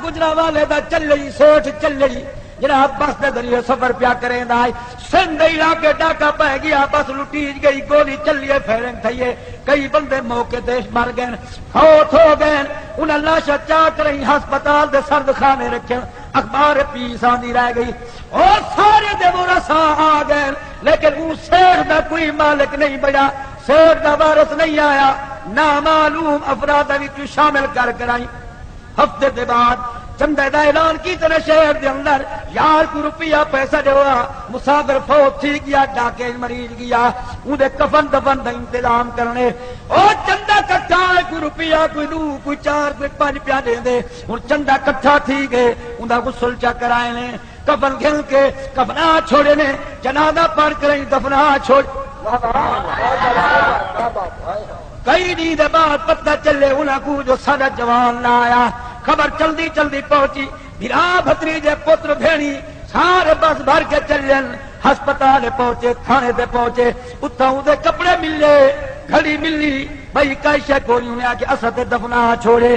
گجرا والے دا چلی سوچ چلی جناب بس دے ذریعے سفر پیا کریں دائی سندھ علاقے ڈاکہ پہ گیا بس لٹیج گئی گولی چلیے پھیرن تھئیے کئی بندے موقع دیش مر گئے فوت ہو گئے انہیں لاشا چاہ کریں ہسپتال دے سرد خانے رکھیں اخبار پیس آندی رہ گئی اور سارے دے ورثا آ گئے لیکن وہ شہر دا کوئی مالک نہیں بڑا شہر دا وارث نہیں آیا نامعلوم افراد وچ شامل کر آئی ہفتے دے بعد چندے دا اعلان کی طرح شہر دے اندر یار کو روپیہ پیسہ جو مسافر فوت تھی گیا ڈاکے مریض گیا وہ دے کفن دفن دا انتظام کرنے او چندہ کٹھا کوئی روپیہ کوئی دو کوئی چار کوئی پانچ پیا دے دے اور چندہ کٹھا تھی گئے ان دا غسل چا کرائے نے کفن گھل کے کفنا چھوڑے نے جنازہ پڑھ کریں دفنا چھوڑ کئی دن بعد پتہ چلے انہاں کو جو سارا جوان نہ آیا خبر جلدی جلدی پہنچی بھرا بھتریجے پتر بھیڑی سارے بس بھر کے چلن ہسپتال پہنچے تھانے تے پہنچے اتھاں دے کپڑے ملے گھڑی ملی بھائی کیسے کوئی انہیں آکے اسد دفنا چھوڑے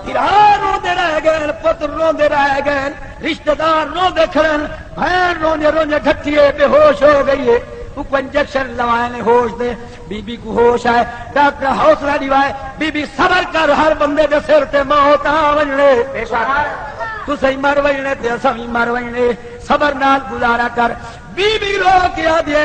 بھرا رو دے رہ گئے پتر رو دے رہ گئے رشتہ دار رو دے کھڑن بہن رونے رونے ڈھٹیے بے ہوش ہو گئی ہے کو انجیکشن لوائے نے ہوش دے بی بی کو ہوش آئے ڈاکٹر حوصلہ دیوائے بی بی صبر کر ہر بندے دے سر تے موت آونے تو صحیح مر وجنے تے سمی مر وجنے صبر نال گزارا کر بی بی رو کیا دے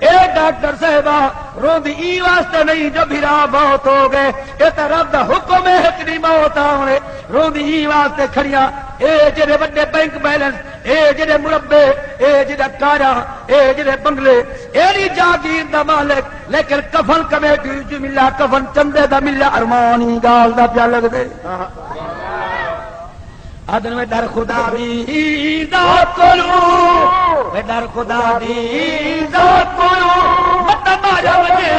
اے ڈاکٹر صاحبہ رو دی ای واسطے نہیں جو بھرا موت ہو گئے اے تا رب دا حکم ہے اتنی موت آونے رو دی ای واسطے کھڑیاں اے جڑے بڑے بینک بیلنس اے جڑے مربے اے جڑا کارا اے جڑے بنگلے ایری جاگیر دا مالک لیکن کفن کمیٹی جو ملا کفن چندے دا ملا ارمانی گال دا پیا لگ دے آدن میں ڈر خدا دی ذات کولو میں ڈر خدا دی ذات کولو مت مارا وجے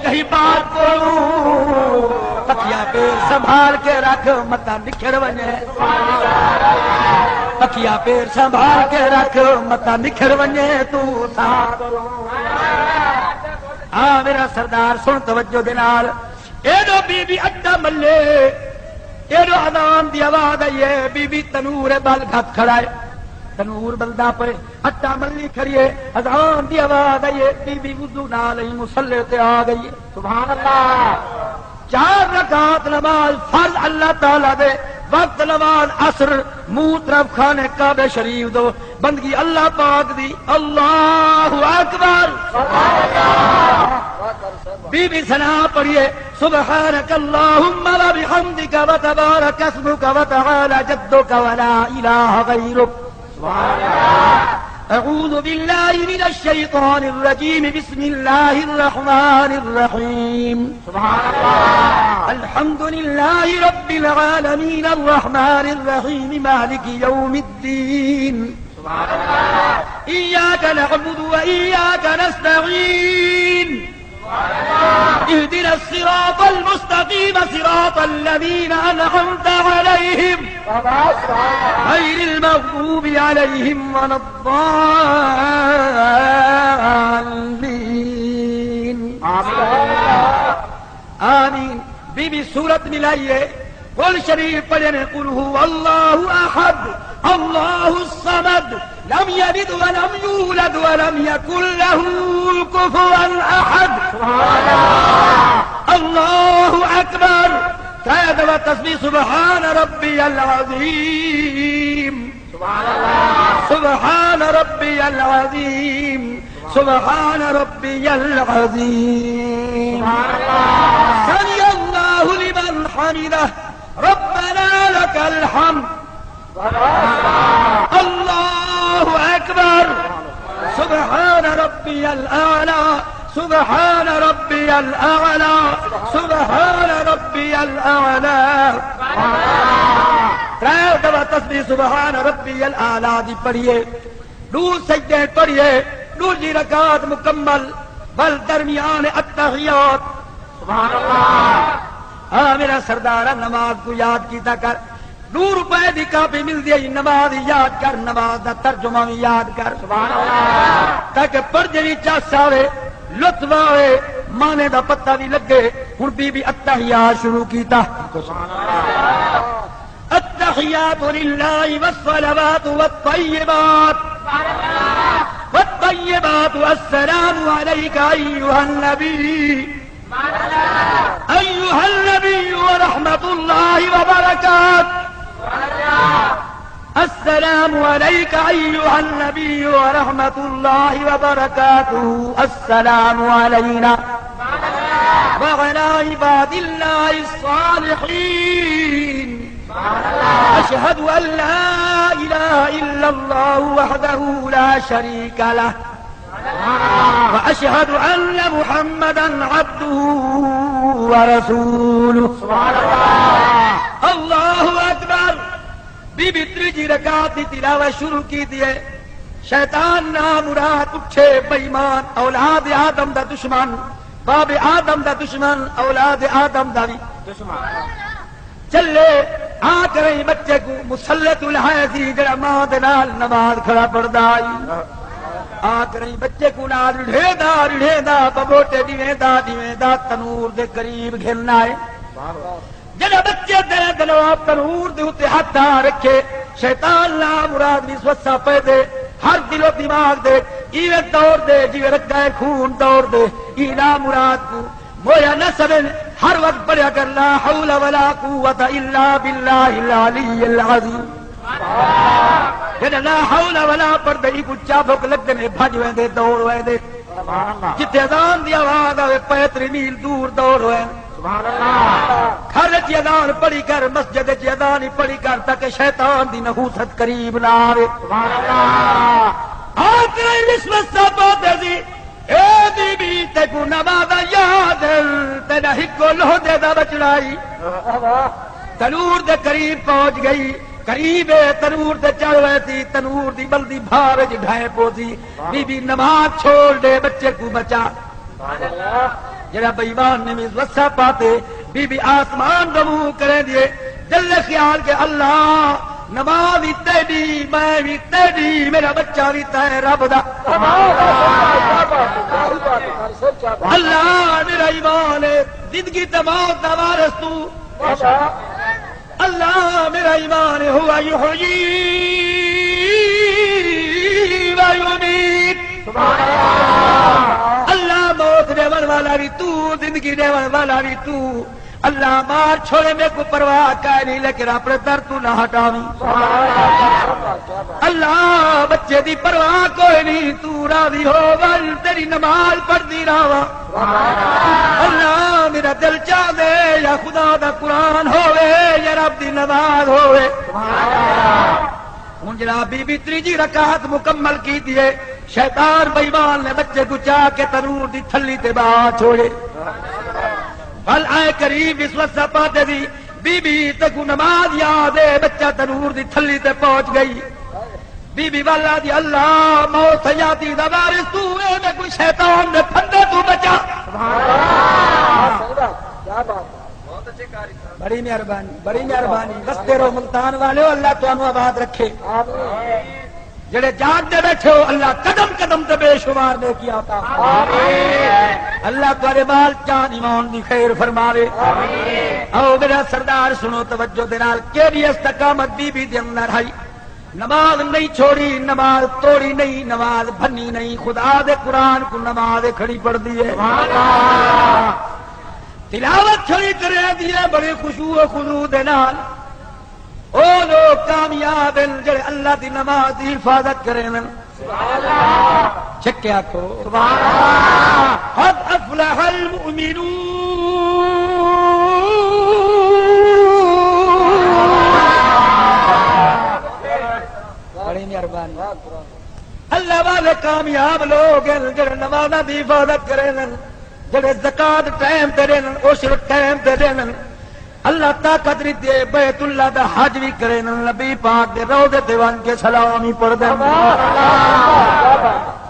کہیں بات کولو تکیا پہ سنبھال کے رکھ مت نکھر وجے تکیا پہ سنبھال کے رکھ مت نکھر وجے تو ساتھ میرا سردار سن توجہ دے نال اے دو بی بی اڈا ملے ایڈو آدام دی آواز آئیے بی بی تنور بل گھت کھڑائے تنور بلدہ پر اٹا ملی کھڑیے آدام دی آواز آئیے بی بی وضو نالی مسلح تے آ گئی سبحان اللہ 4 رکعت نماز فرض اللہ تعالیٰ دے وقت نماز عصر منہ طرف کھانے کعبہ شریف دو بندگی اللہ پاک دی اللہ اکبر بی بی سنا پڑھیے سبحانک اللہم و بحمدک و تبارک اسمک و تعالی جدک و لا الہ غیرک اعوذ باللہ من الشیطان الرجیم بسم اللہ الرحمن الرحیم سبحان اللہ الحمدللہ رب العالمین الرحمن الرحیم مالک یوم الدین سبحان اللہ ایاک نعبد و ایاک نستعین اهدنا الصراط المستقيم صراط الذين أنعمت عليهم غير المغضوب عليهم ولا الضالين آمين بی بی سورت ملائیے قل شریف پڑھنے قل هو الله أحد الله الصمد لم يلد ولم يولد ولم يكن له كفوا أحد الله أكبر كاد وتسبيح سبحان ربي العظيم سبحان ربي العظيم سبحان ربي العظيم سمع الله لمن حمده ربنا لك الحمد الله أكبر سبحان ربي الأعلى سبحان ربي الأعلى سبحان ربي الأعلى ترى تسبيح سبحان ربي الأعلى دی پڑھیے دور سجدے پڑھیے دوسری رکعت مکمل بل درمیان التحیات سبحان اللہ میرا سردار نماز کو یاد کیتا کر 2 روپے دی کاپی مل دی نماز یاد کر نماز دا ترجمہ بھی یاد کر سبحان اللہ تاکہ پڑھنے چاس آوے لطف آوے مانے دا پتہ بھی لگے ہن بی بی التحیات شروع کیتا سبحان اللہ التحيات لله والصلوات والطيبات السلام عليك أيها النبي ورحمة الله وبركاته. السلام عليك أيها النبي ورحمة الله وبركاته. السلام علينا وعلى عباد الله الصالحين. أشهد أن لا إله إلا الله وحده لا شريك له وأشهد أن محمدا عبده ورسوله. اللہ اکبر. بی بی تیجی رکعت کی تلاوت شروع کی دیے. شیطان نامراد اٹھے بےمان، اولاد آدم دا دشمن، باب آدم دا دشمن، اولاد آدم دا بھی دشمن چلے آ کر بچے کو مسلط الہائے سی جڑا ماں دے نال نماز کھڑا پڑدا آئی. آ کر بچے کو نال ریڑھے دا ببوٹے دیویں دا تنور دے قریب گھرنا ہے. جڑا بچے دے دلوں تنور دے اوتے ہاتھ رکھے شیطان لا مراد بھی وسوسہ پے دے ہر دل و دماغ دے ایویں دوڑ دے جویں رگا خون دوڑ دے. ای لا مراد کو مویا نہ سمجھ ہر وقت پڑھیا کر لا حول ولا قوت الا باللہ العلی العظیم. جڑا لا حول ولا پڑھدے ای کو چابک لگدے نے بھج ویندے دوڑ ویندے. جتھے اذان دی آواز آوے 35 میل دور دوڑ ویندے. گھر چ اذان پڑھی کر، مسجد چ اذان پڑھی کر تاکہ شیطان دی نحوست قریب نہ آوے. آخری وسوسہ پاتے سی اے دی بی تے کو نماز یاد تیرا ہکو لو دے دا بچڑائی. تنور دے قریب پہنچ گئی، قریب تنور دے چڑھ رہی تھی، تنور دی بلدی بھار وچ ڈھائے پوسی. بی بی نماز چھوڑ دے بچے کو بچا. جڑا بےمان نے بھی وسا پاتے بی بی آسمان رمو کرے دیے. دل خیال کے اللہ نماز بھی تیری، میں بھی تیری، میرا بچہ بھی تے رب دا. اللہ میرا ایمان ہے، زندگی تے موت دا وارث تو. اللہ میرا ایمان ہے، ہوا یحیی و یمیت. اللہ موت دیون والا بھی تو، زندگی دیون والا بھی تو. اللہ مار چھوڑے میں کو پرواہ کا نہیں، لیکن اپنے در تو نہ ہٹاوی. اللہ بچے دی پرواہ کوئی نہیں، تو راضی ہو ول تیری نماز پڑھتی رہا. اللہ میرا دل چاہ دے یا خدا دا قرآن ہوئے یا رب دی نماز ہوئے. ہوں جناب بی بی تیجی رکعت مکمل کی دیے. شیطان بےمان نے بچے کو چاہ کے تنور دی تھلی تے باہر چھوڑے. بل آئے قریب اس وقت پاتے دی بی بی تکو نماز یاد ہے. بچہ تنور دی تھلی تے پہنچ گئی. بی بی والا دی اللہ موت سیاتی دا وارث تو اے میں کوئی شیطان نے پھندے تو بچا. بڑی مہربانی، بڑی مہربانی. بستے رہو ملتان والے، اللہ تمہیں آباد رکھے. جڑے جان دے بیٹھے ہو اللہ قدم قدم تے بے شمار نے کیا عطا. اللہ تمہارے بال جان ایمان دی خیر فرماوے. او میرا سردار سنو توجہ دے نال کیڑی استقامت بی بی دے اندر ہے. نماز نہیں چھوڑی، نماز توڑی نہیں، نماز بھنی نہیں. خدا دے قرآن کو نماز کھڑی پڑھ دی ہے. تلاوت کھڑی کرے دی ہے بڑے خشوع و خضوع دے نال. او لوگ کامیاب ہیں جڑے اللہ دی نماز دی حفاظت کریں. چھکیا کو سبحان اللہ. قد افلح المؤمنون. بڑی مہربانی. اللہ والے کامیاب لوگ ہیں جڑے نماز دی حفاظت کریں، جڑے زکات ٹائم تے دین، عشر ٹائم تے دین. اللہ طاقت دے بیت اللہ دا حج بھی کرے. نبی پاک دے روضے تے ون کے سلام ہی پڑھ دے.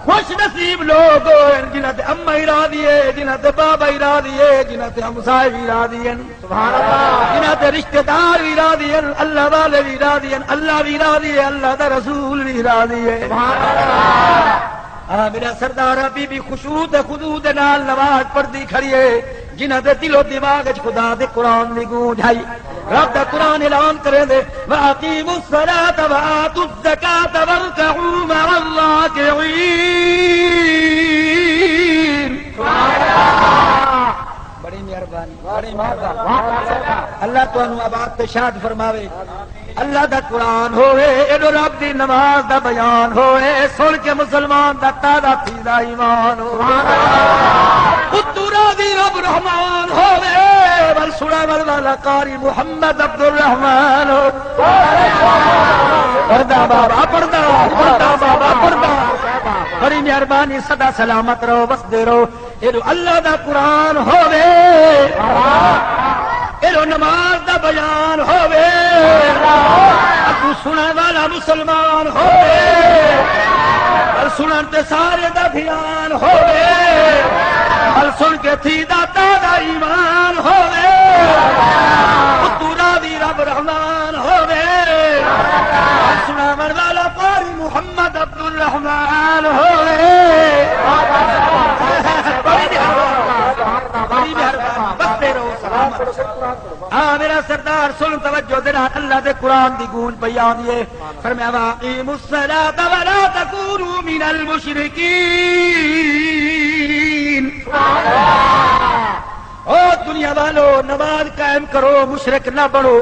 خوش نصیب لوگ جنہاں تے اما ہی راضی ہے، جنہاں تے بابا ہی راضی ہے، جنہاں تے ہمسائے بھی راضی ہیں. سبحان اللہ. جنہاں تے رشتہ دار بھی راضی ہیں، اللہ والے بھی راضی ہیں، اللہ بھی راضی ہے، اللہ دا رسول بھی راضی ہے. سبحان اللہ. میرا سردار بی بی خشوع تے خضوع دے نال نماز پڑھدی کھڑی ہے. جنہاں دے دل و دماغ وچ خدا دے قرآن دی گونج ہے رب دا قرآن اعلان کرے دے وَأَقِيمُوا الصَّلَاةَ وَآتُوا الزَّكَاةَ وَارْكَعُوا مَعَ الرَّاكِعِينَ بڑی مہربانی اللہ تانوں آباد تے شاد فرماوے اللہ دا قرآن ہوئے ایڈو رب دی نماز دا بیان ہوئے سن کے مسلمان دا تازہ تیزا ایمان ہوئے اتو راضی رب رحمان ہوئے بل سنا والا قاری محمد عبد الرحمن ہو پردہ بابا پردہ بابا پردہ بڑی مہربانی سدا سلامت رہو بسدے رہو ایڈو اللہ دا قرآن ہوئے ایڈو نماز دا بیان ہوئے تو سننے والا مسلمان ہوئے اور سنن تے سارے دا دھیان ہوئے اور سن کے تھی داتا دا ایمان ہوئے تو راضی رب رحمان ہوئے اور سننے والا قاری محمد عبد الرحمن ہوئے ہاں میرا سردار سن توجہ دینا اللہ دے قرآن دی گونج بیان دیے فرمایا واقیموا الصلاۃ ولا تکونوا من المشرکین او دنیا والو نماز قائم کرو مشرک نہ بنو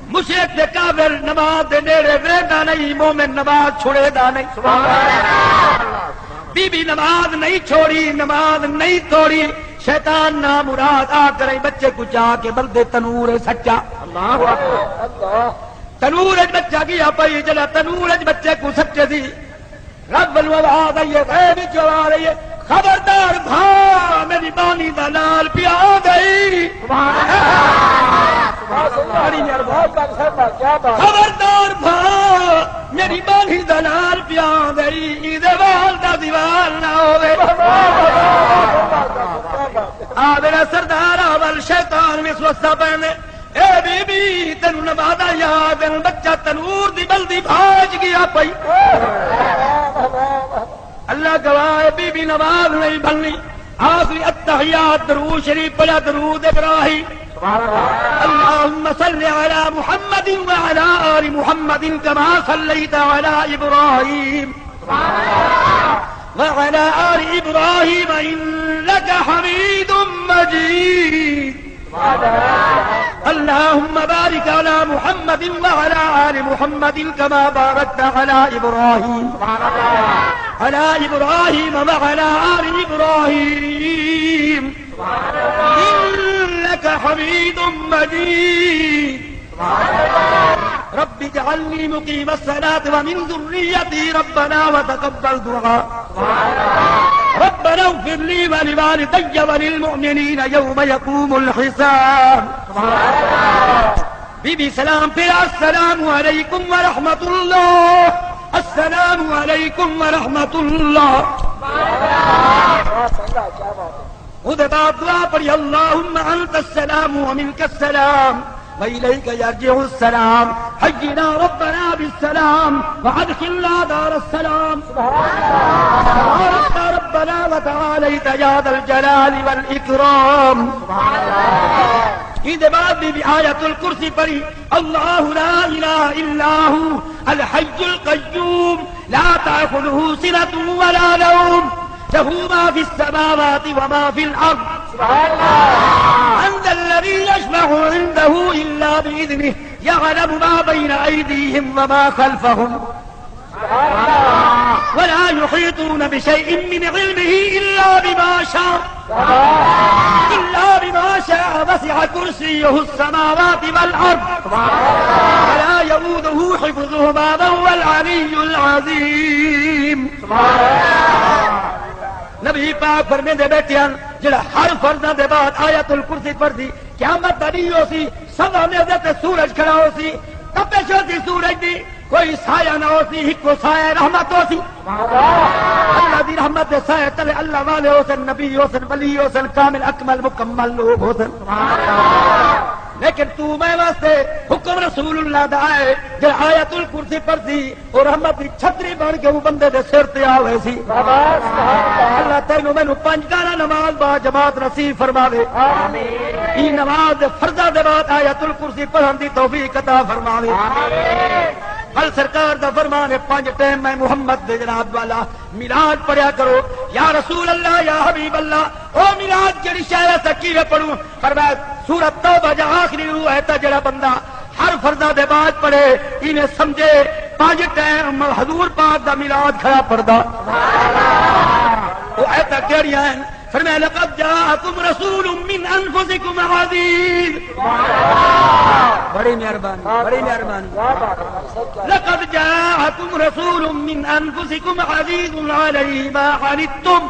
مشرک دے کافر نماز دے نیڑے ویندا نہیں مومن نماز چھوڑے دا نہیں سبحان اللہ بی بی نماز نہیں چھوڑی نماز نہیں توڑی شیطان نا مراد آ کر بچے کو جا کے بلدے تنور سچا اللہ تنور بچہ گیا پئی جلا تنور بچے کو سچے دی رب الواد آئیے غیب جو آ رہی ہے خبردار بھا میری بانی دا نال پیا گئی خبردار بھا میری بانی دا نال پیا گئی دیوال دا دیوال نہ ہوئے میرا سردار اول شیطان میں سوسا پہنے اے بی بی تینوں نبادا یاد بچہ تنور دی بلدی بھاج گیا پئی اللہ گواہ بی بی نماز نہیں بھلنی آخری التحیات درود شریف پڑھا درود ابراہیم اللهم صل على محمد وعلى آل محمد كما صليت على إبراهيم وعلى آل إبراهيم إنك حميد مجيد اللهم بارك على محمد وعلى آل محمد كما باركت على إبراهيم وعلى آل إبراهيم إنك حميد مجيد رب اجعلني مقيم الصلاة ومن ذريتي ربنا وتقبل دعاء ربنا اغفر لي ولوالدي وللمؤمنين يوم يقوم الحساب بی بی سلام پھر السلام علیکم ورحمۃ اللہ السلام علیکم ورحمۃ اللہ خود بعد دعا پڑھی اللہم انت السلام ومنک السلام وإليك يرجع السلام حينا ربنا بالسلام وأدخلنا دار السلام سبحانك ربنا وتعاليت يا ذا الجلال والإكرام عید بعد بھی آیت الکرسی پڑھی اللہ لا الہ الا هو الحي القيوم لا تأخذه سنة ولا نوم له ما في السماوات وما في الأرض سبحان الله من ذا الذي يشفع عنده إلا بإذنه يعلم ما بين أيديهم وما خلفهم ولا يحيطون بشيء من علمه إلا بما شاء وسع كرسيه السماوات والأرض ولا يؤوده حفظهما وهو العلي العظيم نبی پاک فرمے دے بیٹھے جڑا ہر فرض دے بعد آیت الکرسی پڑھ دی قیامت نہیں ہو سی سوا میں تے سورج کھڑا ہو سی تپش ہو سی سورج دی کوئی سایہ نہ ہو سی ہکو سایہ رحمت ہو سی اللہ دی رحمت دے سایہ تلے اللہ والے ہو سن نبی ہو سن ولی ہو سن کامل اکمل مکمل لوگ ہو سن لیکن تو میں واسطے حکم رسول اللہ دا ہے جو آیت الکرسی پڑھتی اور رحمت کی چھتری بن کے وہ بندے دے سر تے آوے سی اللہ تینوں مینوں 5 ٹائم نماز با جماعت نصیب فرماوے آمین یہ نماز فرضاں دے بعد آیت الکرسی پڑھن دی توفیق عطا فرماوے آمین بل سرکار دا فرمان ہے 5 ٹائم میں محمد دے جناب والا میلاد پڑھیا کرو یا رسول اللہ یا حبیب اللہ او میلاد جڑی شے سکیویں پڑھوں فرمایا سورۃ توبہ جا آخری روح ہے تا جڑا بندہ ہر فرضاں دے بعد پڑھے انہیں سمجھے 5 ٹائم حضور پاک دا میلاد کھڑا پڑھدا وہ ایتا کیڑیاں ہیں فرمایا لقد جاءکم رسول من انفسکم عزیز بڑی مہربانی لقد جاءکم رسول من انفسکم عزیز علیہ ما عنتم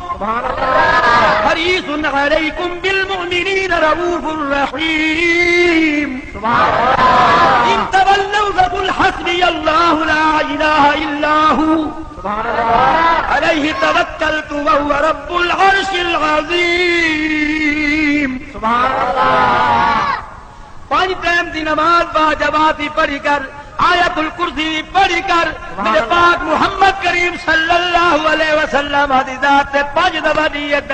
حریص علیکم بالمؤمنین رؤوف رحیم ان تولوا فقل حسبی اللہ لا الہ الا هو علیہ توکلت وهو رب العرش العظیم سبحان اللہ 5 ٹائم دی نماز با جماعتی پڑھی کر آیت الکرسی پڑھی کر میرے پاک محمد کریم صلی اللہ علیہ وسلم دی ذات تے 5 دفعہ نیت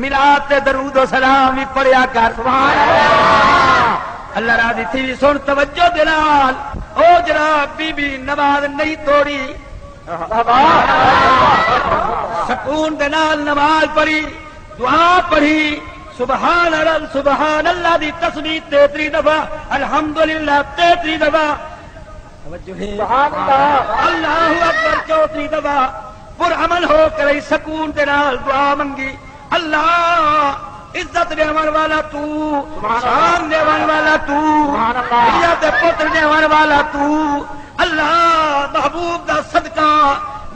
میلاد تے درود و سلام بھی پڑھیا کر سبحان اللہ اللہ راضی تھی سن توجہ دلال او جناب بی بی نماز نہیں توڑی سکون دے نال نماز پڑھی دعا پڑھی سبحان اللہ دی تسبیح 33 دفعہ الحمدللہ 33 دفعہ اللہ اکبر 34 دفعہ پر عمل ہو کر سکون دے نال دعا منگی اللہ عزت دیون والا تو شان دیون والا تو عزت پتر دیون والا تو اللہ محبوب دا صدقہ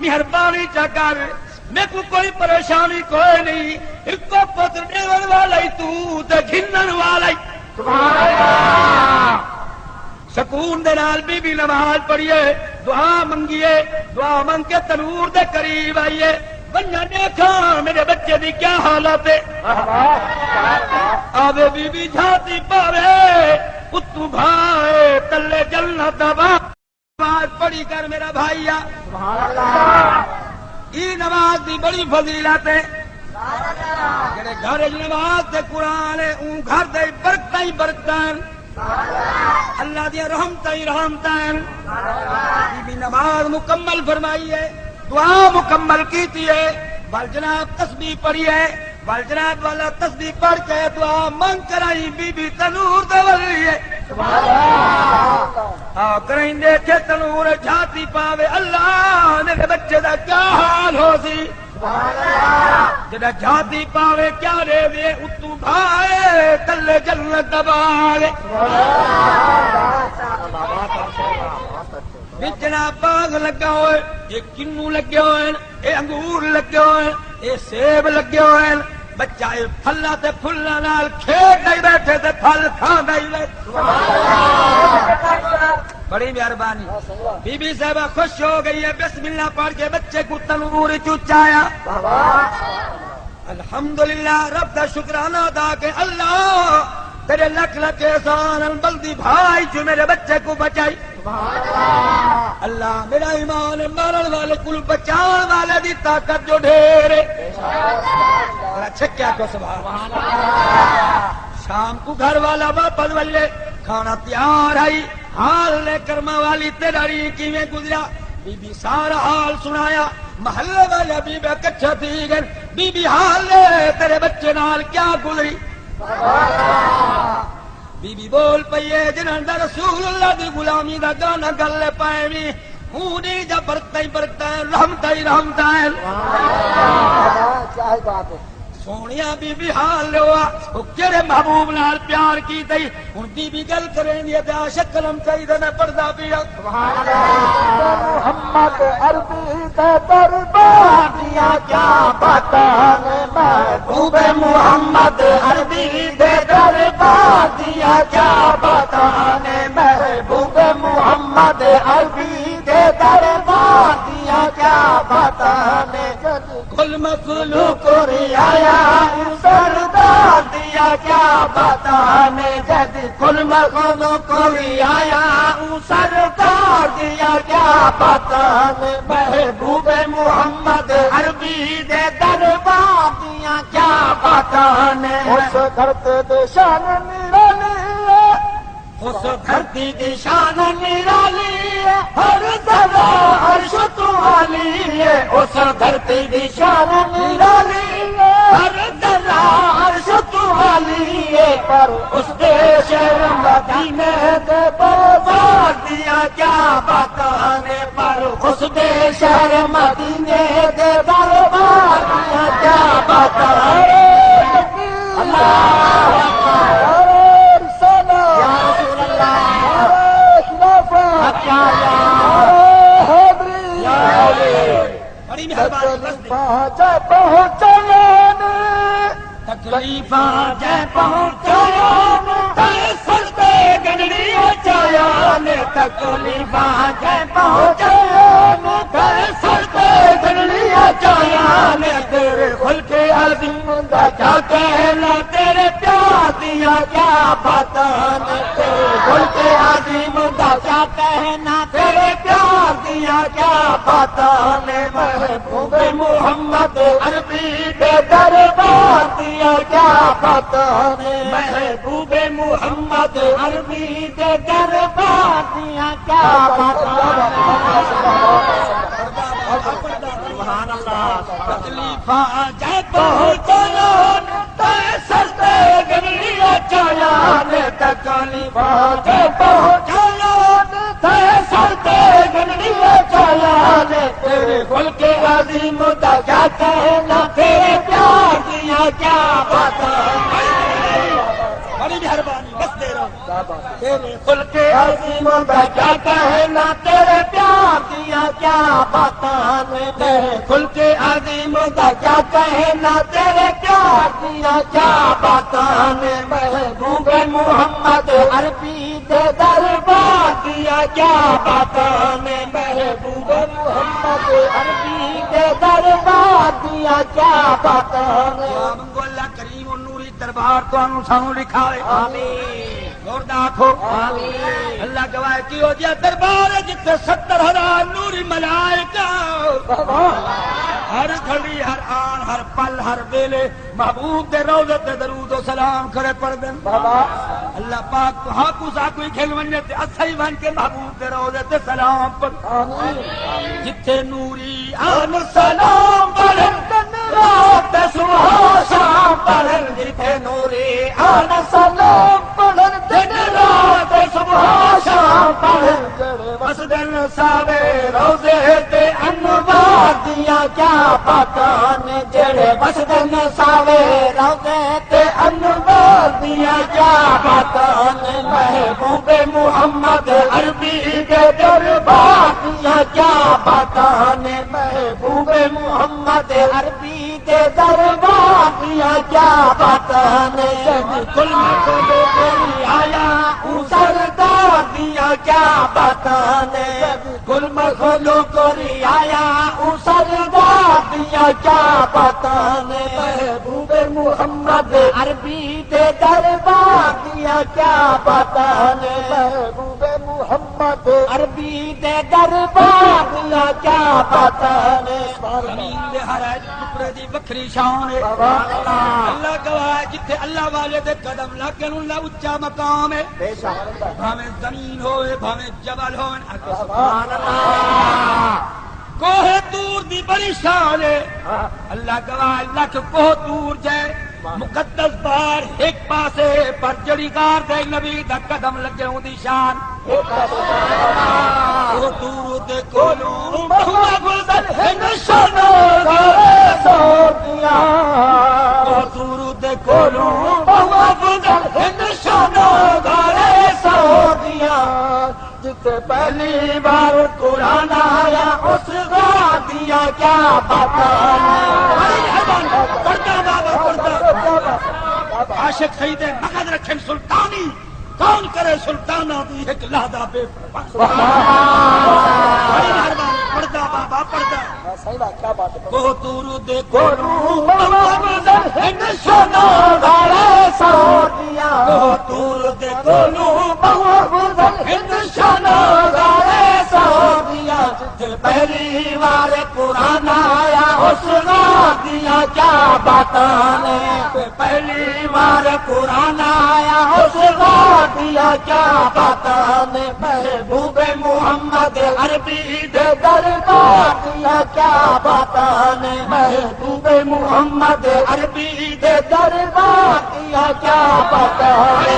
مہربانی چا کر میں کو کوئی پریشانی کوئی نہیں ایک کو پتر دیون والا ہی تو تے گھنن والا ہی سبحان اللہ سکون دے نال بی بی نماز پڑھیے دعا منگیے دعا منگ کے تنور دے قریب آئیے بنیا دیکھا میرے بچے دی کیا حالت ہے آوے بی بی جھاتی پاوے اتو بھائے تلے جنت دبا نماز پڑھی کر میرا بھائیا ای نماز دی بڑی فضیلت ہے جڑے گھر نماز دے قرآن ہے اون گھر دے برکتاں ہی برکتاں اللہ دی رحمتاں ہی رحمتاں بی بی نماز مکمل فرمائی ہے دعا مکمل کیتی ہے بل جناب تسبیح پڑھی ہے بل جناب والا تسبیح پڑھ کے دعا منگ کرائی بی بی تنور دے ولی ہے کریں دیکھے تنور جھاتی پاوے اللہ میرے بچے دا کیا حال ہو سی جڑا جھاتی پاوے کیا رے وے اتو بھائے تلے جنت دباوے جناب باغ لگا ہوئے یہ کنو لگے ہوئے یہ انگور لگے ہوئے یہ سیب لگے ہوئے بچہ پھلا تے پھلا نال کھیڈ نہیں بیٹھے تے پھل کھاندا ہی بیٹھے بڑی مہربانی بی بی صاحبہ خوش ہو گئی ہے بسم اللہ پڑھ کے بچے کو تنور چچایا الحمدللہ رب کا شکرانہ ادا کہ اللہ تیرے لکھ لکھ احسان بلدی بھائی جو میرے بچے کو بچائی اللہ میرا ایمان مارن والے کل بچان والے دی طاقت جو ڈھیرے چھکیا کو سبحان اللہ شام کو گھر والا واپس والے کھانا تیار آئی حال لے کرما والی تیراری کی میں گزرا بی بی سارا حال سنایا محلے والے بی بی کچھا تھی گئے بی بی حال لے تیرے بچے نال کیا گزری بی بی بول پئیے جنہاں دا رسول اللہ دی غلامی دا گانا گلے پائے بھی ہوں نہیں جا برکتا ہی برکتا ہے رحمتا ہی رحمتا ہے سونیا بی بی حال لوا وہ کیڑے محبوب نال پیار کی تئی ہن بی بی گل کریں دی تے عاشق کلم چاہیے میں پڑھدا پیا سبحان اللہ محمد عربی تے دربار دیا کیا باتاں محبوب محمد عربی تے دربار دیا کیا باتاں محبوب محمد عربی تے دربار دیا کیا باتاں کل مخلوق رعایا سردار دیا کیا باتاں جد کل مخلوق کوئی آیا سرکار دیا کیا باتاں محبوب محمد عربی دے دربار دیا کیا باتاں اس دھرتی دی شان نرالی اس دھرتی دی شان نرالی ہر ذرہ عرش تو عالی اس دھرتی دی شان نرالی ہر ذرہ عرش تو عالی پر اس دے شہر مدینے دے بازار دیا کیا باتاں پر اس دے شہر مدینے دے دربار دیا کیا باتاں اللہ تکلیفاں جے پہنچایا سردے گنڑی چایا نے تکلیفاں جے پہنچایا سردے گنڑی چایا نے تیرے خلق عظیم دا کیا کہنا تیرے پیار دیا کیا باتاں تیرے خلق عظیم دا کیا کہنا تیرے پیار دیا کیا باتاں محبوب محمد عربی دے دربار دیا کیا باتاں محبوب محمد عربی دے دربار دیا کیا باتاں سبحان اللہ تکلیفاں جے پہنچایا سستے گنڑی چایا نے تکلیفاں جے پہنچایا سستے گنڑی چایا نے تیرے خلق عظیم دا کیا کہنا تیرے پیار دیا کیا باتاں بڑی مہربانی بس دے رہا تیرے خلق عظیم دا کیا کہنا تیرے پیار دیا کیا باتاں تیرے خلق عظیم دا کیا کہنا تیرے پیار دیا کیا باتاں محبوب محمد عربی دے دربار دیا کیا باتاں محبوب محمد عربی دے دربار دیا کیا باتاں منگو اللہ کریم نوری دربار تو سانو لکھائے آمین آخو آمین اللہ گواہ کی ہو جائے دربار جتے 70,000 نوری ملائکہ ہر گھڑی ہر آن ہر پل ہر ویلے محبوب دے روضے تے درود و سلام کرے پڑھ دیں اللہ پاک تو ہاں کو سا کوئی کھیل ونجے تے اچھائی بن کے محبوب دے روضے تے سلام پڑھ جتے نوری آن سلام پڑھن رات صبح شام پڑھن جتے نوری آن سلام پڑھن دن رات صبح شام پڑھن بس دن ساوے روزے تے انوار دیا کیا باتاں جڑے بس دن ساوے روزے تے انوار دیا کیا باتاں محبوب محمد عربی دے دربار دیا کیا باتاں محبوب محمد عربی دے دربار دیا کیا باتاں کل میں آیا سردار دیا کیا باتاں کل مخلو کوئی آیا سردار دیا کیا باتاں محبوب محمد عربی دے دربار دیا کیا باتاں محبوب محمد عربی دے دربار دیا کیا باتاں زمین دے ہر ٹکڑے دی وکھری شان ہے اللہ گواہ جتھے اللہ والے دے قدم لگن اللہ اچا مقام ہے بھاویں زمین ہوئے بھاویں جبل ہوئے سبحان اللہ کوہ دور دی بڑی شان ہے اللہ گواہ لکھ کوہ دور جائے مقدس بار ایک پاسے پر جڑی گار دے نبی دا قدم لگے ہوں دی شان وہ دور دے کولوں بہوا گلدن ہے نشانہ گارے سور دیا وہ دور دے کولوں بہوا گلدن ہے نشانہ گارے سور دیا جتے پہلی بار قرآن آیا اس غار دیا کیا باتاں پڑھتا بابا پڑھتا عاشق سید مقد رکھیں سلطانی کون کرے سلطانہ دی ایک لہدہ بے بڑی مہربانی پڑھتا بابا پڑھتا صحیح بات، کیا بات ہے. کو درود گورو ہند سونا گارے سوریا کو درود گورو ہند سونا گارے سوریا پہلی بار قرآن آیا اس دیا کیا بتانے پہلی بار قرآن آیا اس دیا کیا بتانے محبوب محمد عربی دے دربار دیا کیا بتانے محبوب محمد عربی دے دربار دیا کیا بتانے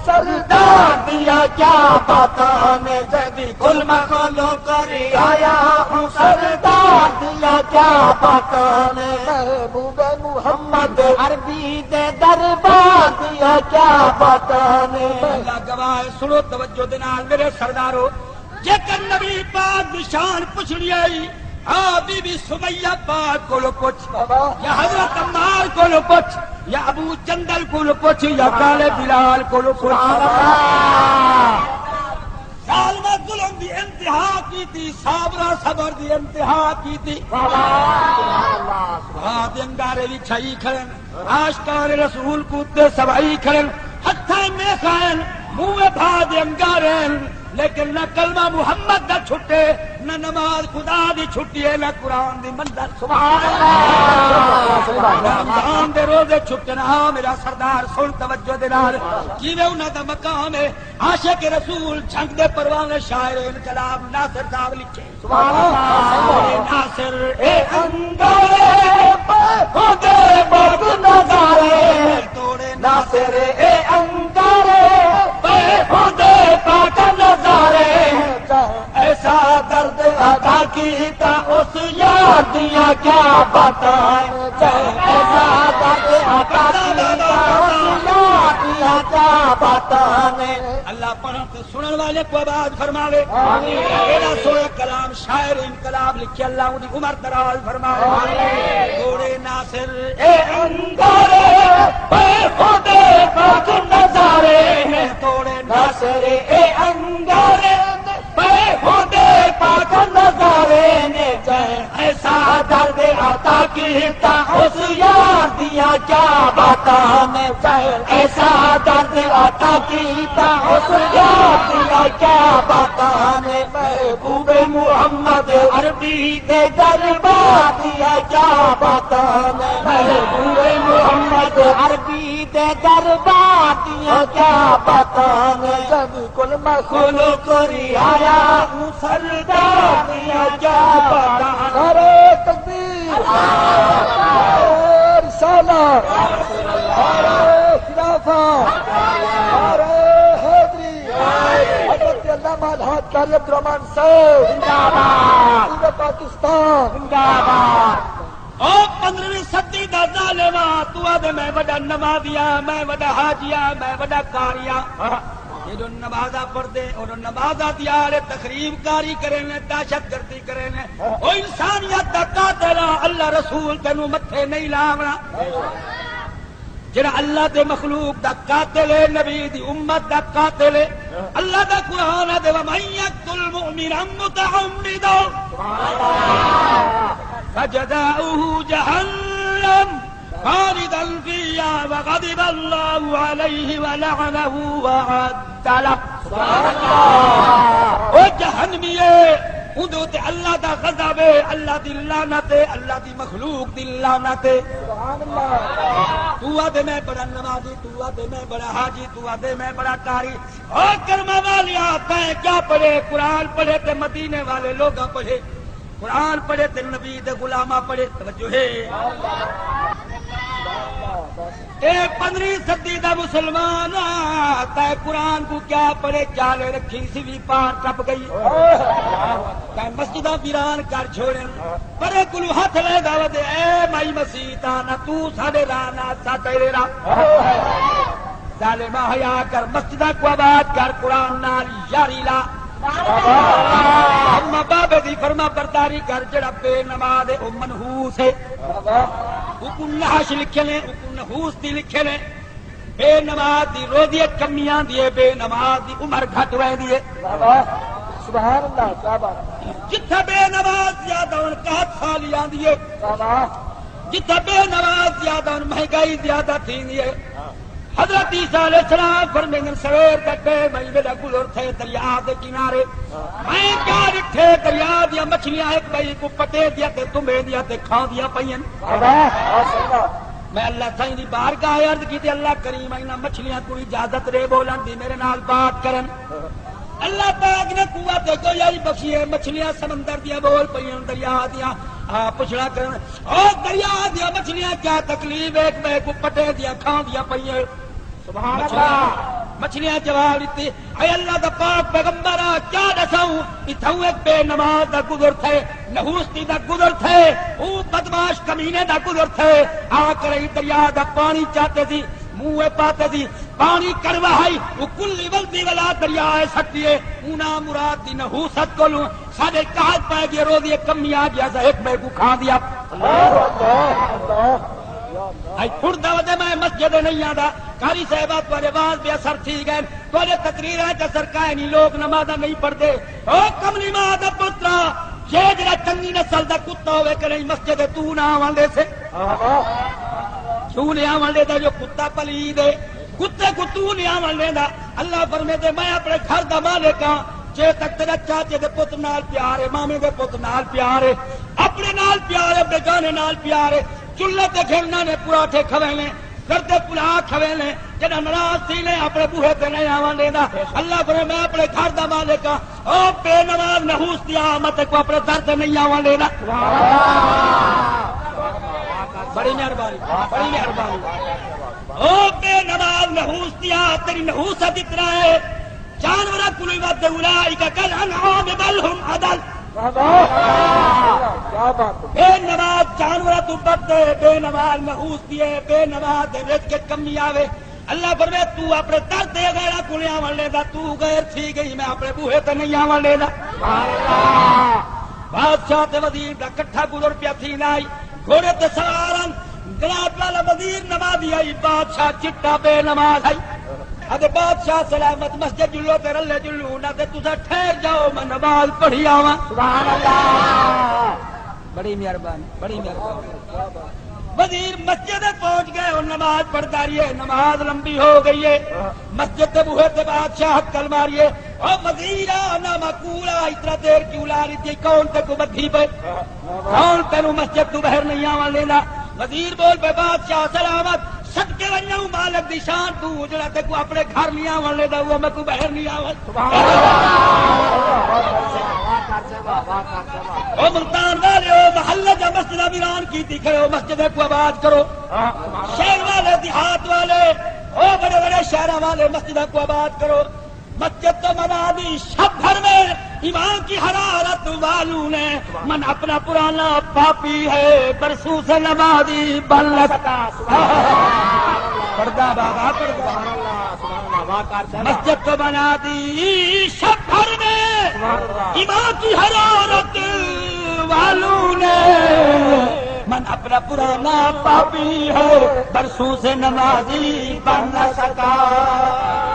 سردار دیا کیا بتانے جبھی کل مکلو کری آیا ہوں سردار دیا کیا بتانے محبوب محمد عربی دے دربار دیا کیا بتانے. اللہ گواہ سنو توجہ دے نال میرے سردارو جے کر نبی پاک دی شان پوچھنی آئی بی بی سمیہ پاک کو پوچھ یا حضرت عمار کو پوچھ یا ابو جندل کو پوچھ یا کالے بلال کو پوچھ. ظالمہ ظلم دی انتہا کی تھی صابرہ صبر دی انتہا کی تھی انگارے بھی چھائی کھڑن آشکار رسول کودتے سوائی کھڑن ہتھائیں میں خائن منہ بھاد انگارین لیکن نہ کلمہ محمد نہ چھٹے نہ نماز خدا دی چھٹی ہے نہ قرآن دی منظر سبحان اللہ رمضان دے روزے چھٹے نہ میرا سردار سن توجہ دے نال کیویں انہاں دا مقام ہے عاشق رسول جھنگ دے پروانے شاعر انقلاب ناصر صاحب لکھے سبحان اللہ ناصر اے انگارے خودے بگ نظارے توڑے ناصر اے انگارے خودے پاک نظارے ایسا درد ادا کیتا اس یار دیا کیا بتائیں ایسا درد ادا کیتا اس یار دیا کیا بتائیں. اللہ پڑھن تو سنن والے کو آباد فرماوے ایڈا سونا کلام شاعر انقلاب لکھے اللہ ان کی عمر دراز فرماوے. توڑے ناصر اے انگارے خودے پاک نظارے توڑے ناصر اے انگارے خودے پاک نظارے نے ایسا درد عطا کیتا اس یار دیا کیا بتانے ایسا درد عطا کیتا اس یار دیا کیا بتانے محبوب محمد عربی دے دربار دیا کیا بتانے محبوب محمد عربی دے دربار دیا کیا بتانے جب کل مخلوق کری آیا ہوں سردار دیا کیا بتانے. نعرہ تکبیر، نعرہ رسالت، نعرہ خلافت، نعرہ حیدری، حضرت علامہ الحاج قاری عبدالرحمان صاحب زندہ باد، پاکستان زندہ باد. او 15ویں صدی دا ظالما تو آدھے میں وڈا نمازیا میں وڈا حاجیا میں وڈا کاریا یہ جو نمازہ پڑھتے اور نمازہ دیارے تخریب کاری کریں دہشت گردی کریں وہ انسانیت دا قاتل اللہ رسول تینوں متھے نہیں لاونا جڑا اللہ دے مخلوق دا قاتل ہے نبی دی امت دا قاتل ہے اللہ دا قرآن دے وَمَن يَقْتُلْ مُؤْمِنًا مُتَعَمِّدًا فَجَزَاؤُهُ جَهَنَّمُ خالدا فيها وغضب الله عليه ولعنه وأعد له او جہنمی ہے اندو تے اللہ دا غضب ہے اللہ دی لعنت ہے اللہ دی مخلوق دی لعنت ہے. تو آدھے میں بڑا نمازی تو آدھے میں بڑا حاجی تو آدھے میں بڑا قاری او کرما والیا تے کیا پڑھے قرآن پڑھے تے مدینے والے لوگاں پڑھے قرآن پڑھے تے نبی دے غلاماں پڑھے. توجہ ہے اے 15ویں صدی دا مسلمان تے قرآن کو کیا پڑھے چالے رکھی سی بھی پار ٹپ گئی تے مسجداں ویران کر چھوڑن پرے کلو ہاتھ لے گا ودے اے مائی مسیح نہ تو ساڈے راہ نہ سا تیرے راہ ظالمہ حیا کر مسجداں کو آباد کر قرآن نال یاری لا اما بابے دی فرما برداری کر جڑا بے نماز ہے او منحوس ہے حکم نحش لکھے لیں حکم نحوس دی لکھے لیں بے نماز دی روزی کمیاں دی بے نماز دی عمر گھٹ رہ دی سبحان اللہ کیا بات جتھے بے نماز زیادہ ان کا خالی آندی ہے جتھے بے نماز زیادہ ان مہنگائی زیادہ تھی حضرت عیسیٰ علیہ السلام فرمیندن سویر تکے میں میرا گزر تھے دریا دے کنارے میں کیا رکھے دریا دیا مچھلیاں ایک بھائی کو پٹے دیا تے تمہیں دیا تے کھا دیا پئین میں اللہ سائیں دی بارگاہ عرض کی تے اللہ کریم اینا مچھلیاں کو اجازت دے بولن دی میرے نال بات کرن اللہ پاک نے قوت کو یاری بخشی ہے مچھلیاں سمندر دیا بول پئین دریا دیا پچھڑا کرن اور دریا دیا مچھلیاں کیا تکلیف ایک بے کو پٹے دیا کھا دیا پئین سبحان اللہ مچھلیاں جواب دیتی اے اللہ دا پاک پیغمبرا کیا دساؤں اتھوں ایک بے نماز دا گزر تھے نحوستی دا گزر تھے او بدماش کمینے دا گزر تھے آ کر دریا دا پانی چاہتے تھی منہ پاتے تھی پانی کروائی وہ کلی ولدی والا دریا سکتی ہے اونا مراد دی نحوست کو لوں سارے کہت پائے گیا روزی کمی آ گیا ایک بے کو کھا دیا پھڑتا وجہ میں مسجد نہیں آتا کاری صاحبہ تھوڑے باز بھی اثر تھی گئے تھوڑے تقریر ہے کہ سرکائے نہیں لوگ نمازہ نہیں پڑھتے او کملی ماں دا پترا یہ جڑا چنگی نسل دا کتا ہوئے کہ نہیں مسجد تو نہ آوالے سے کیوں نہیں آوالے دا جو کتا پلید ہے کتے کو تو نہیں آوالے دا اللہ فرمے دے میں اپنے گھر دا مالک ہاں جے تک تیرا چاچے دے پتر نال پیار ہے مامے دے پتر نال پیار ہے اپنے نال پیار ہے اپنے گانے نال پیار ہے چولہے تے گھرنا نے پراٹھے کھویلے کرتے پلا کھویلے جنہاں ناراض تھی نے اپنے بوہے تے نہیں آوان دینا اللہ فرمائے میں اپنے گھر دا مالک ہاں او بے نماز نحوس دیا مت کو اپنے در تے نہیں آوان دینا بڑی مہربانی او بے نماز نحوس دیا تیری نحوست اتنا ہے جانورہ کلوی وقت اولائکا کل انعام بل ہم عدل بے نماز جانورہ تو بدے بے نماز نحوس دیے بے نماز دے رزق کے کمی آوے اللہ فرمائے تو اپنے در دے غیرہ کلے آوان لے دا تو غیر تھی گئی میں اپنے بوہے تے نہیں آوان لے دا بادشاہ تے وزیر دا کٹھا گزر پیا تھی نائی گھوڑے تے سوارن گلاب والا وزیر نمازی آئی بادشاہ چٹا بے نماز آئی ادھے بادشاہ سلامت مسجد جلو تے رلے جلو نہ تے تسا ٹھہر جاؤ میں نماز پڑھی آواں سبحان اللہ بڑی مہربانی وزیر مسجد پہنچ گئے اور نماز پڑھتا رہی ہے نماز لمبی ہو گئی ہے مسجد تے بوہے تے بادشاہ کل ماریے اور وزیر آنا مقولا اتنا دیر کیوں لا رہی تھی کون تے کو بدھی پہ کون تینو مسجد تو بہر نہیں آواں لینا وزیر بول پہ بادشاہ سلامت صدقے ونجاؤں مالک دی شان تو جڑا تے کو اپنے گھر نہیں آوان لے دا وہ میں کو بہر نہیں آوان او ملتان والے او محلہ جا مسجد ویران کیتی کھڑے ہو مسجد کو آباد کرو شہر والے دیہات والے او بڑے بڑے شہرہ والے مسجد کو آباد کرو مسجد تو بنا دی شب بھر میں ایمان کی حرارت والوں نے من اپنا پرانا پاپی ہے برسوں سے نمازی بن سکا پردہ بابا پردہ مسجد تو بنا دی شب بھر میں ایمان کی حرارت والوں نے من اپنا پرانا پاپی ہے برسوں سے نمازی بن نہ سکا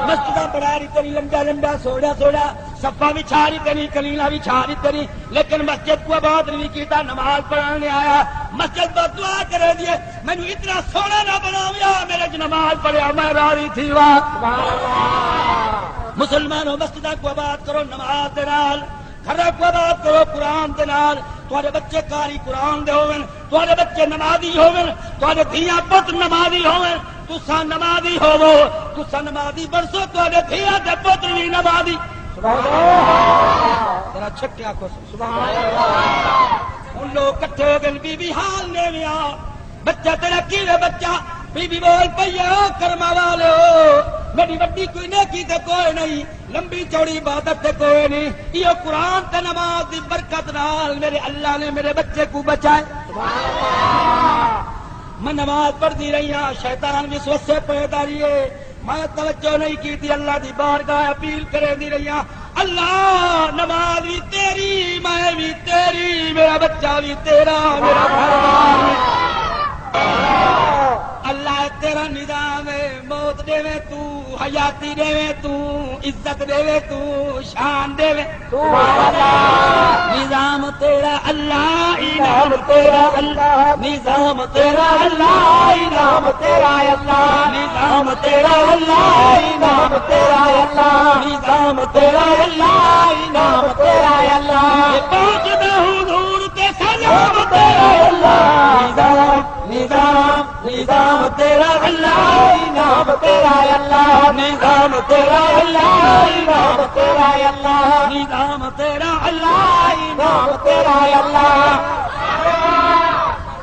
مسجدہ بڑا رہی تری لمبا لمبا سوڑا سوڑا صفا بھی چھاری تری کلیلہ بھی چھاری تری لیکن مسجد کو آباد نہیں کیتا نماز پڑھنے آیا مسجد بہت دعا کرے دیے میں نے اتنا سونا نہ بناویا میرے جو نماز پڑھیا میں راضی تھی وہاں مسلمانوں مسجدہ کو آباد کرو نماز دے نال گھر کو آباد کرو قرآن دے نال تھوڑے بچے کاری قرآن دے ہوئے تھوڑے بچے نمازی ہوئے تھوڑے دھیاں پتر نمازی ہوئے تسا نمازی ہوو تسا نمازی برسو تھوڑے دھیاں دے پتر بھی نمازی ذرا چھٹیا کو سبحان اللہ ان لوگ کٹھے ہو گئے بی بی حال نے ویا بچہ تیرا کیویں بچہ بی بی بول پیا کرما والے ہو میری وڈی کوئی نیکی تے کوئی نہیں لمبی چوڑی عبادت تے کوئی نہیں یہ قرآن تے نماز دی برکت نال میرے اللہ نے میرے بچے کو بچائے میں نماز پڑھتی رہی ہوں شیطان بھی سوسے پیدا رہی ہے میں توجہ نہیں کی تھی اللہ دی بارگاہ اپیل کرے دی رہی ہوں اللہ نماز بھی تیری میں بھی تیری میرا بچہ بھی تیرا میرا گھر بار اللہ تیرا نظام ہے، موت دے تو، حیاتی دے تو، عزت دے تو، شان دے تو، نظام تیرا اللہ، انعام تیرا اللہ، نظام تیرا اللہ، انعام تیرا اللہ، نظام تیرا اللہ، انعام تیرا اللہ، نظام تیرا اللہ، انعام تیرا اللہ، پہنچنا حضور کے سلام تیرا اللہ، نظام نظام تیرا اللہ، انعام تیرا اللہ، نظام تیرا اللہ، انعام تیرا اللہ، نظام تیرا اللہ، انعام تیرا اللہ،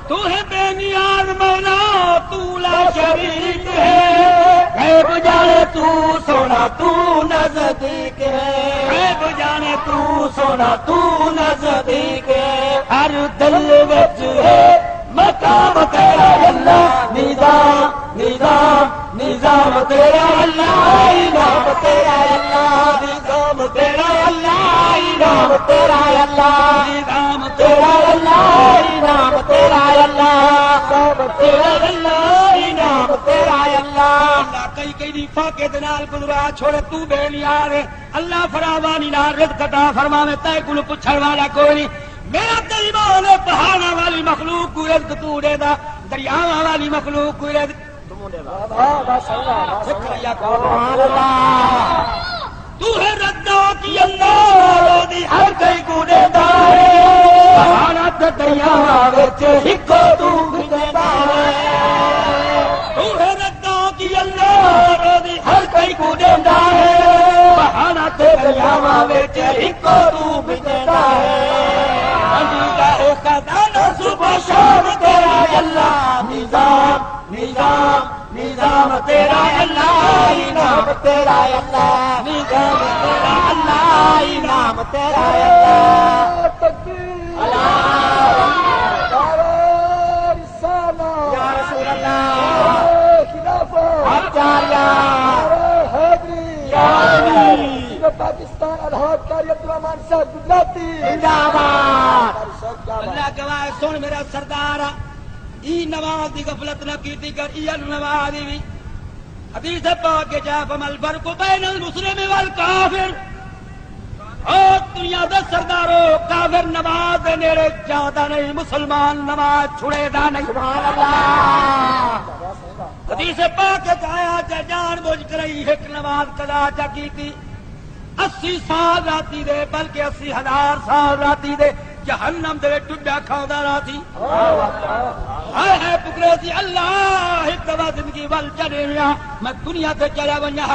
تو ہے بے نیاز مولا، تو لا شریک ہے، غیب جانے تو سونا تو نزدیک ہے، غیب جانے تو سونا تو نزدیک ہے، ہر دل وچ ہے مقام تیرا اللہ، نظام نظام نظام تیرا اللہ، انعام تیرا اللہ، نظام تیرا اللہ، انعام تیرا اللہ، نظام تیرا اللہ، انعام تیرا اللہ، نظام تیرا اللہ، انعام تیرا اللہ، کئی کئی دی فاقے دے نال گزرا چھوڑے تو بے نیاز ہے، اللہ فراوانی نال رزق عطا فرماوے، تے کول پچھڑ والا کوئی نہیں، میرا تو ایمان ہے، پہاڑاں والی مخلوق کو رزق تو دے دا، دریاواں والی مخلوق کو رزق تو دے دا، شکریہ سبحان اللہ، تو ہے ردا کی اللہ دی ہر کئی کو دے دا ہے، پہاڑاں تے دریاواں وچ ہکو تو دے دا ہے، تو ہے ردا کی اللہ دی ہر کئی کو دے دا ہے، پہاڑاں تے دریاواں وچ ہکو تو دے دا ہے، صبح شام تیرا اللہ، نظام نظام نظام تیرا اللہ، انعام تیرا اللہ، نظام تیرا اللہ، انعام تیرا اللہ، تکبیر اللہ رسالہ یا رسول اللہ، خلافت آچاریہ حیدری یا علی، پاکستان الحاق قاری عبدالرحمان صاحب گجراتی زندہ باد، اللہ گواہ سن میرا سردار، ای نماز دی غفلت نہ کیتی کر، ای نماز بھی حدیث پاک کے جا فمل فرق بین المسلم والکافر، اور دنیا دا سردارو کافر نماز دے نیڑے جاتا نہیں، مسلمان نماز چھڑے دا نہیں، سبحان اللہ، حدیث پاک کے کہا جا جان بوجھ کر ایک نماز قضا جا کیتی، 80 سال راتی دے بلکہ 80,000 سال راتی دے جہنم دے ٹڈا کھاؤندا راتی، ہائے ہائے پکرے سی اللہ ایک دفعہ زندگی ول چلے ویا، میں دنیا تے چلا ونجا،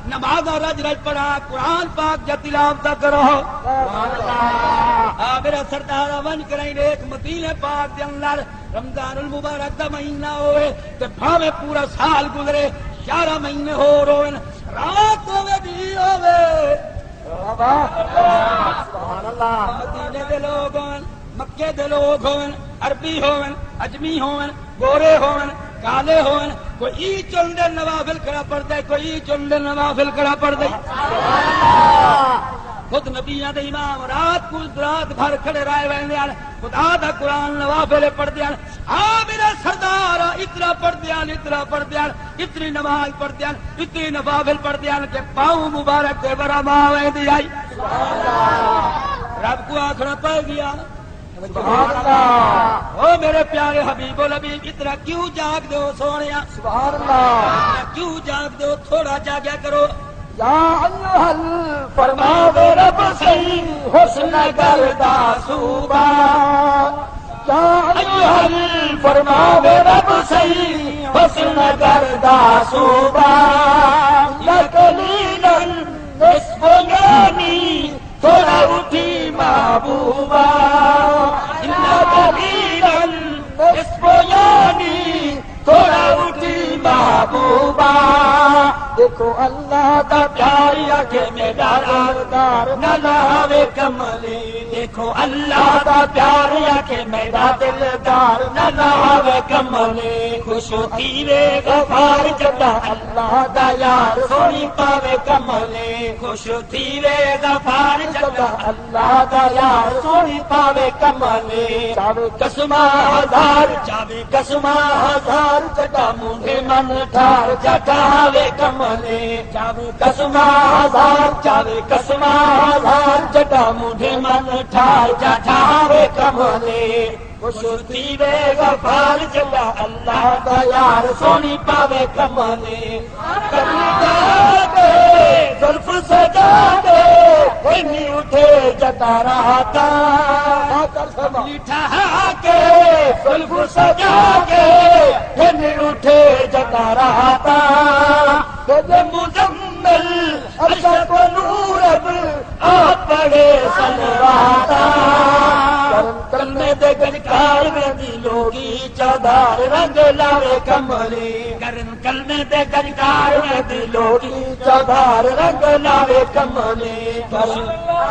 نماز رج رج پڑھا، قرآن پاک جا تلاوت کرو، میرا سردار ون کریں ایک مدینے پاک دے اندر رمضان المبارک دا مہینہ ہوئے تے بھاوے پورا سال گزرے، 11 مہینے ہو روئن، رات ہوئے بھی ہوئے، سبحان اللہ، مدینے دے لوگ ہون، مکے دے لوگ ہون، عربی ہون، اجمی ہون، گورے ہون، کالے ہون، کوئی ای چل دے نوافل کڑا پڑ دے، کوئی ای چل دے نوافل کڑا پڑ دے، خود نبیاں دے امام رات کو رات بھر کھڑے رائے ویندے ہیں، خدا دا قرآن نوافل پڑھ دیاں، میرا سردار اتنا پڑھ دیاں، اتنا پڑھ دیاں، اتنی نماز پڑھ دیاں، اتنی نوافل پڑھ دیاں کہ پاؤں مبارک دے برا ماں ویندی آئی، رب کو آخنا پڑ گیا، سبحان اللہ، او میرے پیارے حبیب الحبیب اتنا کیوں جاگ دو سونیا، سبحان اللہ، کیوں جاگ دو، تھوڑا جاگیا کرو، یا ایھا فرماوے رب سی حسن گردا صوبہ، یا ایھا فرماوے رب سی حسن گردا صوبہ، یا قلیلا نصف یعنی تھوڑا اٹھی محبوبہ، یا قلیلا نصف یعنی تھوڑا اٹھی محبوبہ، دیکھو اللہ دا پیاری آگے میں ڈالدار نہ لاوے کملی دیکھو اللہ دا پیار آکھے میرا دلدار نہ لاوے کملے خوش تھیوے غفار جدا اللہ دا یار سونی پاوے کملے خوش تھیوے غفار جدا اللہ دا یار سونی پاوے کملے چاوے قسمہ ہزار چاوے قسمہ ہزار جدا مونڈے من ٹھار جٹاوے کملے چاوے قسمہ ہزار چاوے قسمہ ہزار جدا مونڈے من ٹھار جٹاوے کملے خوش تھیوے غفار جدا اللہ دا یار سونی پاوے کملے کلی دا کے زلف سجا کے نہیں اٹھے جتا رہتا میٹھا کے زلف سجا کے نہیں اٹھے جتا رہتا مزمل ارشد و نور اب آپ پڑے سلواتا کرنے دے گنکار میں دلوگی چودار رنگ لاوے کملے کرن کلمے دے گنکار میں دلوگی چودار رنگ لاوے کملے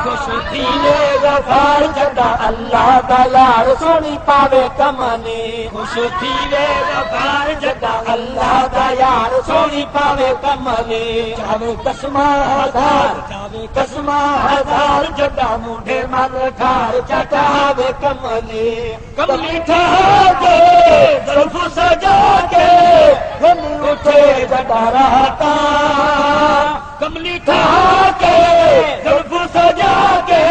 خوش تھیوے غفار جدا اللہ دا یار سونی پاوے کملے خوش تھیوے غفار جدا اللہ دا یار سونی پاوے کملے چاوے قسمہ ہزار چاوے قسمہ ہزار جدا مونڈے من ٹھار چٹاوے کملے کملی ٹھا کے زلف سجا کے ہم اٹھے جدا رہتا کملی ٹھا کے زلف سجا کے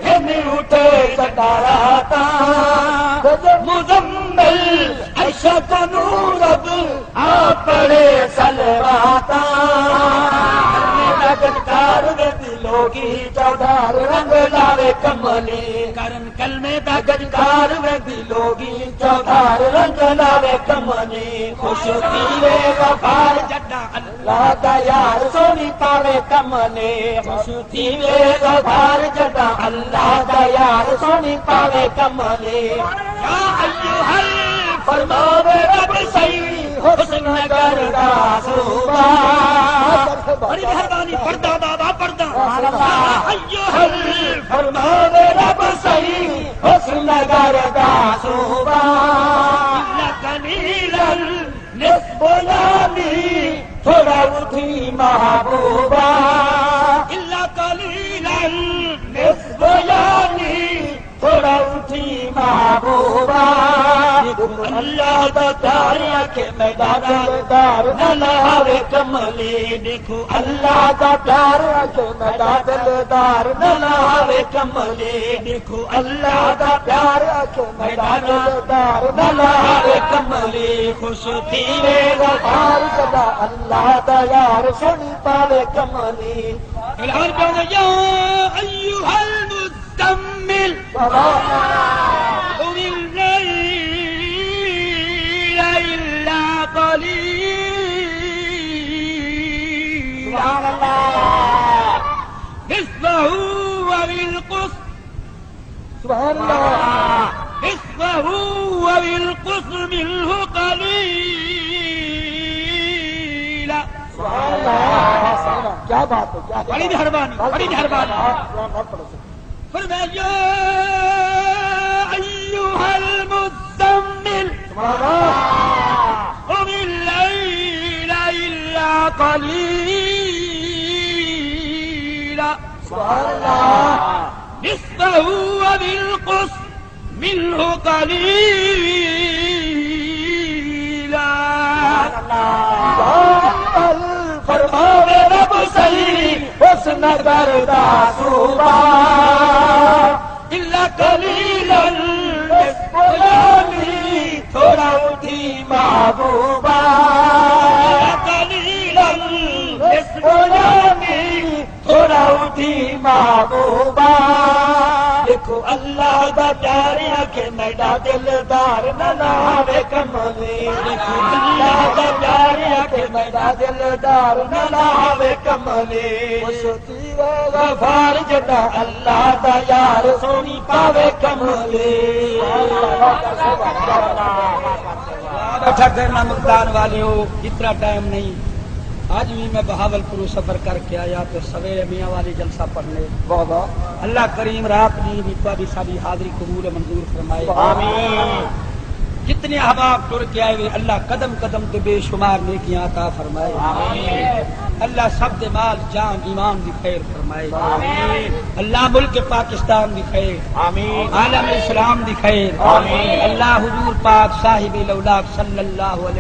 ہم اٹھے جدا رہتا مزمل ارشد نور اب آپ پڑے سلواتا گنکار میں دلوں کی چودار رنگ لاوے کملے کرن کلمے دا گنکار میں دلوں کی چودار رنگ لاوے کملے خوش تھیوے غفار جدا اللہ دا یار سونی پاوے کملے خوش تھیوے غفار جدا اللہ دا یار سونی پاوے کملے یا ایھا فرماوے رب سہی حسن کردا صوبہ بڑی مہربانی پردہ بابا پردہ ایھا فرماوے رب سہی حسن کردا صوبہ قلیلا نصف یامی تھوڑا اٹھی محبوبہ الا قلیلا نصف یامی تھوڑا اٹھی محبوبہ اللہ دا پیار آکھے میرا دلدار نہ لاوے کملے دیکھو اللہ دا پیار آکھے میرا دلدار نہ لاوے کملے دیکھو اللہ دا پیار آکھے میرا دلدار نہ لاوے کملے خوش تھیوے غفار جدا اللہ دا یار سونی پاوے کملے اعلان کرنا یا ایھا المزمل قم الليل إلا قليلا سبحان الله نصفه وبالقسط سبحان الله نصفه وبالقسط منه قليلا سبحان الله کیا بات ہے کیا بڑی مہربانی بڑی مہربانی فرمایا ایھا المزمل قم الليل إلا قليلا سبحان الله نصفه وبالقسط منه قليلا فرماوے رب سہی حسن کردا صوبہ الا قلیلا نصف یامی تھوڑا اٹھی محبوبہ قلیلا نصف یامی تھوڑا اٹھی محبوبہ دیکھو اللہ دا پیار آکھے میرا دلدار نہ لاوے کملے دیکھو اللہ دا پیار آکھے میرا دلدار نہ لاوے کملے خوش تھیوے غفار جدا اللہ دا یار سونی پاوے کملے بیٹھا کرنا مقدار والے ہو اتنا ٹائم نہیں آج بھی میں بہاول پور سفر کر کے آیا تو سویرے میاں والی جلسہ پڑھنے اللہ کریم رات بھی ساری حاضری قبول منظور فرمائے آمین۔ جتنے احباب ٹر کے آئے ہوئے اللہ قدم قدم تو بے شمار نیکیاں عطا فرمائے آمین۔ اللہ سب دے مال جان ایمان دی خیر فرمائے آمین۔ اللہ ملک پاکستان دی خیر آمین۔ عالم اسلام دی خیر آمین۔ اللہ حضور پاک صاحب الاولاق صلی اللہ علیہ